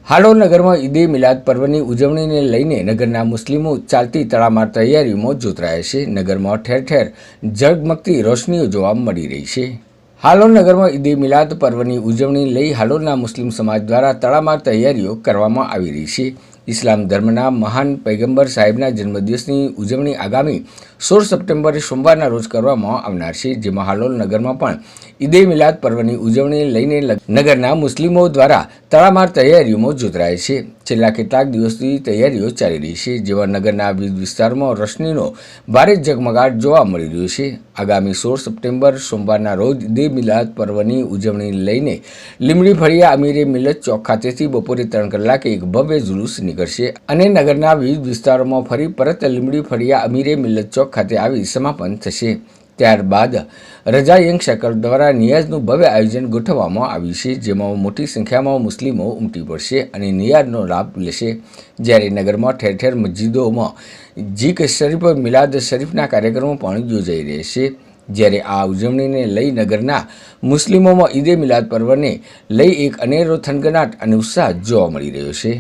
હાલોલ નગરમાં ઈદે મિલાદ પર્વની ઉજવણીને લઈને નગરના મુસ્લિમો ચાલતી તડામાર તૈયારીઓમાં જોતરાયા છે. નગરમાં ઠેર ઠેર ઝગમગતી રોશનીઓ જોવા મળી રહી છે. હાલોલ નગરમાં ઈદે મિલાદ પર્વની ઉજવણી લઈ હાલોલના મુસ્લિમ સમાજ દ્વારા તડામાર તૈયારીઓ કરવામાં આવી રહી છે. ઇસ્લામ ધર્મના મહાન પૈગંબર સાહેબના જન્મદિવસની ઉજવણી આગામી 16 સપ્ટેમ્બરે સોમવારના રોજ કરવામાં આવનાર છે, જેમાં હાલોલ નગરમાં પણ ઈદે મિલાદ પર્વની ઉજવણી લઈને નગરના મુસ્લિમો દ્વારા તડામાર તૈયારીઓમાં જોતરાય છે. છેલ્લા કેટલાક દિવસથી તૈયારીઓ ચાલી રહી છે, જેમાં નગરના વિવિધ વિસ્તારોમાં રોશનીનો ભારે ઝગમગાટ જોવા મળી રહ્યો છે. આગામી 16 સપ્ટેમ્બર સોમવારના રોજ ઈદે મિલાદ પર્વની ઉજવણી લઈને લીંબડી ફળિયા અમીરે મિલત ચોક ખાતેથી બપોરે 3 કલાકે એક ભવ્ય જુલુસ નીકળશે અને નગરના વિવિધ વિસ્તારોમાં ફરી પરત લીંબડી ફળિયા અમીરે મિલત ચોક ખાતે આવી સમાપન થશે. ત્યારબાદ રજા યંગ સર્કલ દ્વારા નિયાઝનું ભવ્ય આયોજન ગોઠવવામાં આવ્યું છે, જેમાં મોટી સંખ્યામાં મુસ્લિમો ઉમટી પડશે અને નિયાઝનો લાભ લેશે. જ્યારે નગરમાં ઠેર ઠેર મસ્જિદોમાં જીક શરીફ મિલાદ શરીફના કાર્યક્રમો પણ યોજાઈ રહ્યા છે. જ્યારે આ ઉજવણીને લઈ નગરના મુસ્લિમોમાં ઈદે મિલાદ પર્વને લઈ એક અનેરો થનગનાટ અને ઉત્સાહ જોવા મળી રહ્યો છે.